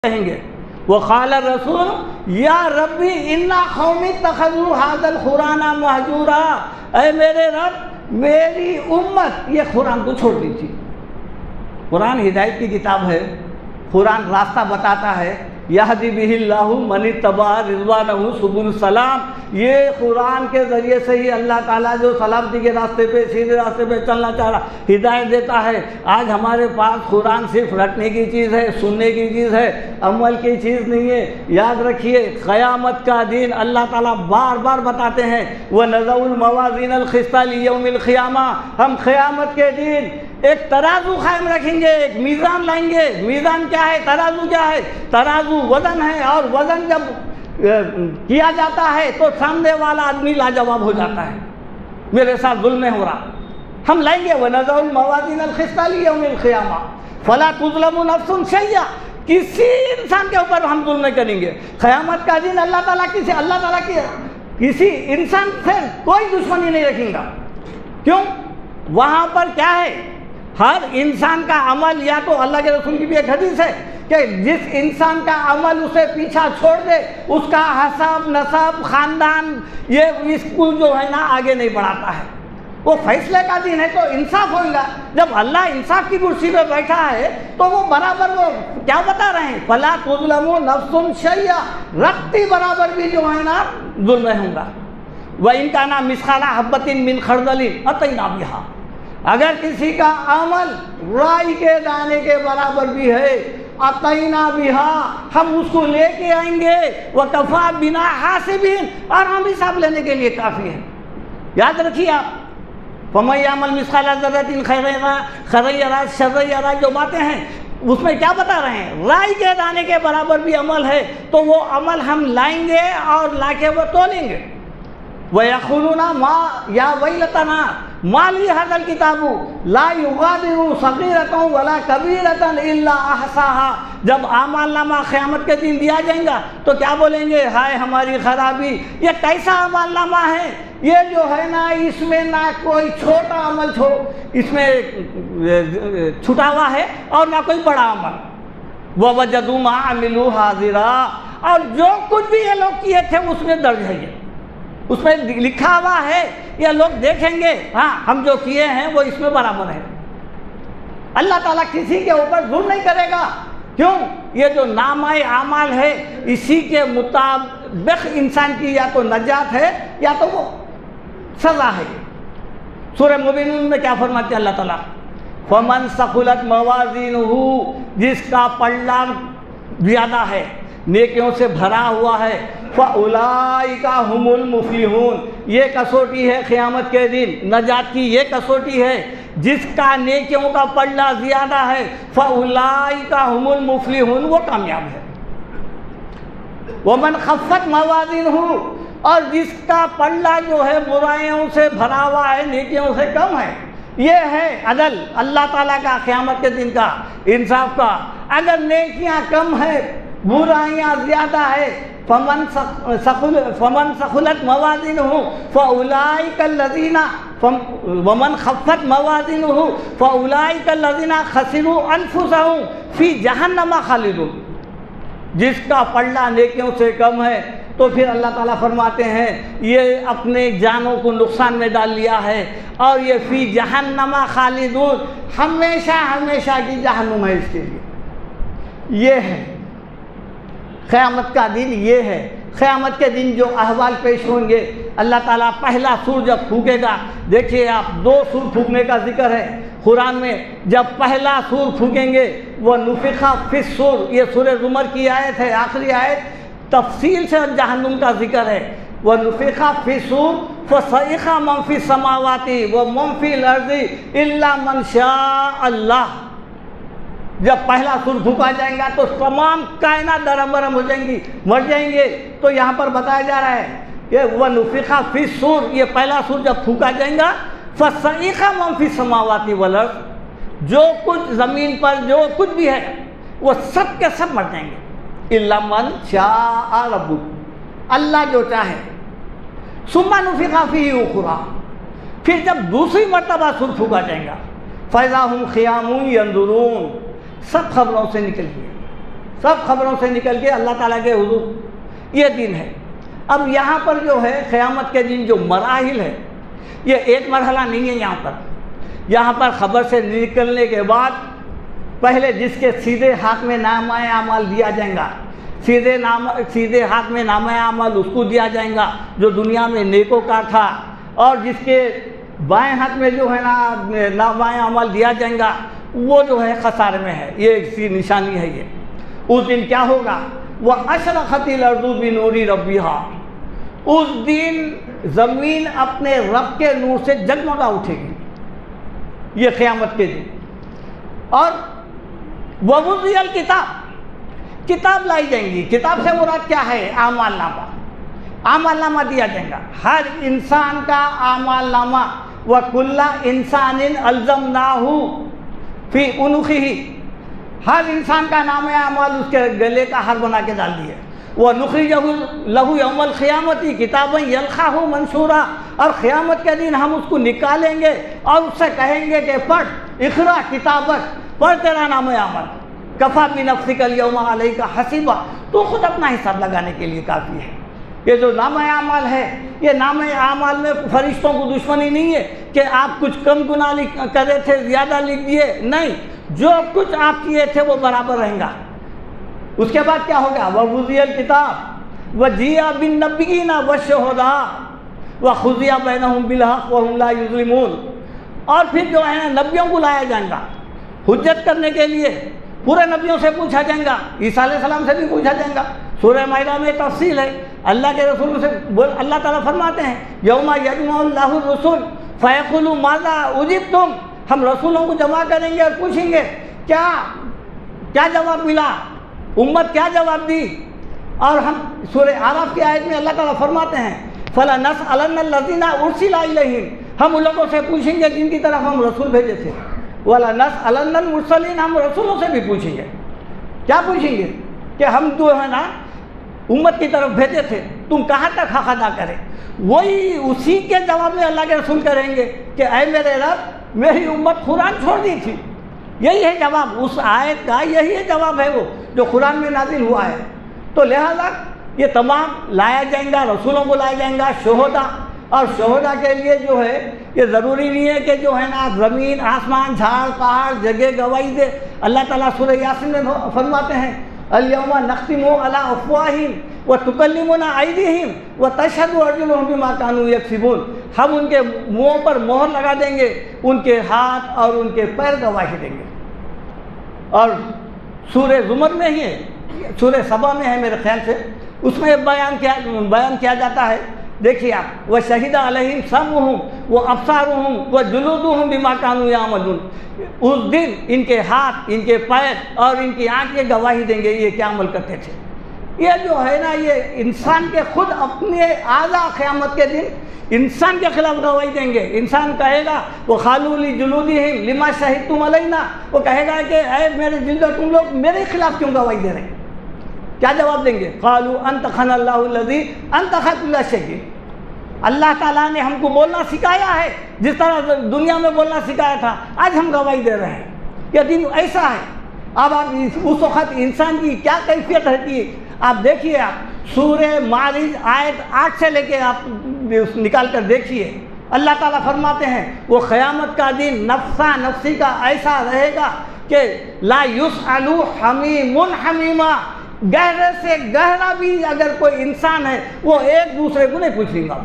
कहेंगे वो क़ाल रसूल या रब्बी इन्ना कौमी तखज़ू हाज़ल कुराना महजूरा, ऐ मेरे रब मेरी उम्मत ये कुरान को छोड़ दी थी। कुरान हिदायत की किताब है, कुरान रास्ता बताता है। यहदी बिहिल्लाहु मनित्तबा रिज़वानहु सुबुल सलाम, ये कुरान के ज़रिए से ही अल्लाह ताला जो सलामती के रास्ते पे सीधे रास्ते पे चलना चाह रहा हिदायत देता है। आज हमारे पास कुरान सिर्फ रटने की चीज़ है, सुनने की चीज़ है, अमल की चीज़ नहीं है। याद रखिए क़यामत का दिन अल्लाह ताला बार बार बताते हैं व नज़उल मवाज़ीनल क़िस्ता लियौमिल क़ियामा, हम क़यामत के दिन एक तराजू कायम रखेंगे, एक मीज़ान लाएंगे। मीज़ान क्या है? तराजू क्या है? तराजू वज़न है, और वज़न जब किया जाता है तो सामने वाला आदमी लाजवाब हो जाता है, मेरे साथ जुल्म हो रहा, हम लाएंगे। व नज़उल मवाज़ीनल क़िस्ता लियौमिल क़ियामा फ़ला तुज़लमु नफ़्सुन शैय्या, किसी इंसान के ऊपर हम जुल्म नहीं करेंगे। क़यामत का दिन अल्लाह ताला की किसी इंसान से कोई दुश्मनी नहीं रखेगा। क्यों? वहाँ पर क्या है? हर इंसान का अमल, या तो अल्लाह के रसूल की भी एक हदीस है कि जिस इंसान का अमल उसे पीछा छोड़ दे उसका हसाब नसाब खानदान ये इसको जो है ना आगे नहीं बढ़ाता है। वो फैसले का दिन है तो इंसाफ होगा। जब अल्लाह इंसाफ की कुर्सी पे बैठा है तो वो बराबर, वो क्या बता रहे हैं? फला तुज़लमु नफ़्सुन शैय्या, रत्ती बराबर भी जो है ना जुल्म नहीं होगा। व इनका नाम मिस्काला हब्बतिन मिन खरदलिन अतैना बिहा, अगर किसी का अमल राई के दाने के बराबर भी है, अतैना बिहा, हम उसको लेके आएंगे। व कफ़ा बिना हासिबिन, और हम हिसाब लेने के लिए काफ़ी है। याद रखिए आप, फमन यअमल मिस्काला ज़र्रतिन खैरन यरा शर्रन यरा, जो बातें हैं उसमें क्या बता रहे हैं? राई के दाने के बराबर भी अमल है तो वो अमल हम लाएंगे और लाके वो तोलेंगे। वयक़ूलूना मा या वैलतना माली हज़ल किताबु ला युगादिरु सग़ीरतन वला कबीरतन इल्ला अहसाहा, जब आमालनामा क़यामत के दिन दिया जाएगा तो क्या बोलेंगे? हाय हमारी खराबी, ये कैसा आमालनामा है, ये जो है ना इसमें ना कोई छोटा अमल इसमें छुटा हुआ है और ना कोई बड़ा अमल। ववजदू मा अमिलू हाज़िरा, और जो कुछ भी ये लोग किए थे उसमें दर्ज है, ये उसमें लिखा हुआ है, ये लोग देखेंगे। हाँ, हम जो किए हैं वो इसमें बराबर है। अल्लाह ताला किसी के ऊपर जुल्म नहीं करेगा। क्यों? ये जो नामाए आमाल है इसी के मुताबिक इंसान की या तो नजात है या तो वो सज़ा है। सूरह मुमिनून में क्या फरमाते हैं अल्लाह ताला? फमन सकुलत मवाज़ीनुहु, जिसका पल्ला ज़्यादा है, नेकियों से भरा हुआ है, फ़उलाइका हुमुल मुफ़्लिहून, ये कसौटी है क़यामत के दिन नजात की, ये कसौटी है। जिसका नेकियों का पल्ला ज़्यादा है फ़उलाइका हुमुल मुफ़्लिहून, वो कामयाब है। वमन खफ़्फ़त मवाज़ीनुहु, और जिसका पल्ला जो है बुराइयों से भरा हुआ है, नेकियों से कम है, ये है अदल अल्लाह ताला का क़यामत के दिन का इंसाफ का। अगर नेकियां कम है बुराइयाँ ज़्यादा है, फमन सकुलत मवाज़िनुहु फ़उलाइकल्लज़ीना वमन खफ़्फ़त मवाज़िनुहु फ़उलाइकल्लज़ीना खसिरू अनफुसहुम फ़ी जहन्नम खालिदून, जिसका पल्ला नेकियों से कम है तो फिर अल्लाह ताला फरमाते हैं ये अपने जानों को नुकसान में डाल लिया है, और ये फ़ी जहन्नम खालिदून, हमेशा हमेशा की जहन्नुम है इसके लिए। ये है क़यामत का दिन, ये है क़यामत के दिन जो अहवाल पेश होंगे। अल्लाह ताला पहला सूर जब फूकेगा, देखिए आप, दो सूर फूकने का जिक्र है कुरान में। जब पहला सूर फूकेंगे वो नुफ़िख़ा फ़िस्सूर, ये सूरह ज़ुमर की आयत है, आखिरी आयत, तफसील से जहन्नुम का जिक्र है। वह नुफ़िख़ा फ़िस्सूर फ़सइक़ा मन फ़िस समावाति व मन फ़िल अर्ज़ि इल्ला मन शाअ अल्लाह, जब पहला सूर फूका जाएगा तो तमाम कायनात दरम-बरम हो जाएंगी, मर जाएंगे। तो यहाँ पर बताया जा रहा है ये वह नुफ़िख़ा फ़िस्सूर, ये पहला सूर जब फूका जाएगा, फ़सइक़ा मन फ़िस समावाति वल अर्ज़, जो कुछ ज़मीन पर जो कुछ भी है वो सब के सब मर जाएंगे। इल्ला मन शाअ रब्बुक, अल्लाह जो चाहे। सुम्मा नुफ़िख़ा फ़ीही उख़रा, फिर जब दूसरी मरतबा सूर फूका जाएगा, फ़इज़ा हुम क़ियामुन यंज़ुरून, सब खबरों से निकल गए। सब खबरों से निकल के अल्लाह ताला के हुजूर, ये दिन है। अब यहाँ पर जो है क़यामत के दिन जो मराहिल है, ये एक मरहला नहीं है। यहाँ पर ख़बर से निकलने के बाद पहले जिसके सीधे हाथ में नामा अमाल दिया जाएगा, सीधे हाथ में नामा अमाल उसको दिया जाएगा जो दुनिया में नेकोकार था, और जिसके बाएं हाथ में जो है ना नामा अमाल दिया जाएगा वो जो है खसारे में है। ये एक निशानी है। ये उस दिन क्या होगा, वह अशरखतिल अर्दु बिनूरी रब्बिहा, उस दिन ज़मीन अपने रब के नूर से जगमगा उठेगी, ये क़यामत के दिन। और ववुज़ियल किताब लाई जाएंगी। किताब से मुराद क्या है, आमालनामा दिया जाएगा। हर इंसान का आमालनामा, व कुल्ला इंसानिन अल्ज़मनाहु फी उनुखिही, हर इंसान का नाम अमाल उसके गले का हार बना के डाल दिए। वह नुखरिजहु लहू यौमल क़ियामती किताबन यल्क़ाहु मंशूरा, और क़यामत के दिन हम उसको निकालेंगे और उससे कहेंगे कि पढ़ इक़रा किताबक, पढ़ तेरा नाम अमल, कफ़ा बिनफ़्सिकल यौमा अलैका हसीबा, तो खुद अपना हिसाब लगाने के लिए काफ़ी है। ये जो नाम आमाल है, ये नाम आमाल में फरिश्तों को दुश्मनी नहीं है कि आप कुछ कम गुनाह करे थे ज़्यादा लिख दिए, नहीं, जो कुछ आप किए थे वो बराबर रहेगा। उसके बाद क्या होगा, ववुज़ियल किताब व जिया बिन नबिय्यीना व शुहदा व खुज़िया बैनहुम बिल हक़ व हुम ला युज़लिमून, और फिर जो है नबियों को लाया जाएगा हुज्जत करने के लिए। पूरे नबियों से पूछा जाएगा, ईसा अलैहिस्सलाम से भी पूछा जाएगा। सूरह माइदा में तफसील है। अल्लाह के रसूल से अल्लाह ताला फरमाते हैं, यौमा यजमउल्लाहु रसूल फयक़ुलु माज़ा उजिबतुम, हम रसूलों को जमा करेंगे और पूछेंगे क्या जवाब मिला, उम्मत क्या जवाब दी। और हम सूरह आराफ की आयत में अल्लाह ताला फरमाते हैं, फला नसअलन्नल्लज़ीना उरसिला इलैहिम, हम उन लोगों से पूछेंगे जिनकी तरफ हम रसूल भेजे थे। वला नसअलन्नल मुरसलीन, हम रसूलों से भी पूछेंगे। क्या पूछेंगे कि हम जो है ना उम्मत की तरफ भेजे थे, तुम कहाँ तक हक़ अदा करें। वही उसी के जवाब में अल्लाह के रसूल करेंगे कि ऐ मेरे रब, मेरी उम्मत कुरान छोड़ दी थी। यही है जवाब उस आयत का, यही है जवाब है वो जो कुरान में नाजिल हुआ है। तो लिहाजा ये तमाम लाया जाएगा, रसूलों को लाया जाएगा, शोहदा, और शोहदा के लिए जो है ये ज़रूरी नहीं है कि जो है ना ज़मीन आसमान झाड़ पहाड़ जगह गवाही दे। अल्लाह ताला सूरह यासीन में फरमाते हैं, अल-यौमा नख्तिमु अला अफ़वाहिहिम व तुकल्लिमुना अयदीहिम व तशहदु अर्जुलुहुम बिमा कानू यक्सिबून, हम उनके मुँहों पर मोहर लगा देंगे, उनके हाथ और उनके पैर गवाही देंगे। और सूरह ज़ुमर में ही है, सूरह सबा में है मेरे ख्याल से, उसमें बयान किया जाता है। देखिए आप, वह शहीदा अलैहिम समउहुम व अब्सारुहुम व जुलूदुहुम बिमा कानू यामलून, उस दिन इनके हाथ, इनके पैर और इनकी आँखें गवाही देंगे ये क्या अमल करते थे। ये जो है ना, ये इंसान के खुद अपने आज़ा क़यामत के दिन इंसान के खिलाफ गवाही देंगे। इंसान कहेगा, वो खालूली जुलूदिहिम लिमा शहीदतुम अलैना, वो कहेगा कि ऐ मेरे जिल्दो, तुम लोग मेरे खिलाफ क्यों गवाही दे रहे हैं। क्या जवाब देंगे, क़ालू अंतखनल्लाहु लज़ी अंतखा कुल्ला शै, अल्लाह ताला ने हमको बोलना सिखाया है, जिस तरह दुनिया में बोलना सिखाया था, आज हम गवाही दे रहे हैं। यह दिन ऐसा है। अब आप उस वक़्त इंसान की क्या कैफियत रहती है, आप देखिए। आप सूरह मारिज आयत 8 से लेके आप निकाल कर देखिए। अल्लाह ताला फरमाते हैं, वो क़यामत का दिन नफ्सा नफ्सी का ऐसा रहेगा कि ला युसअलु हमीमुन हमीमा, गहरे से गहरा भी अगर कोई इंसान है वो एक दूसरे को नहीं पूछेगा।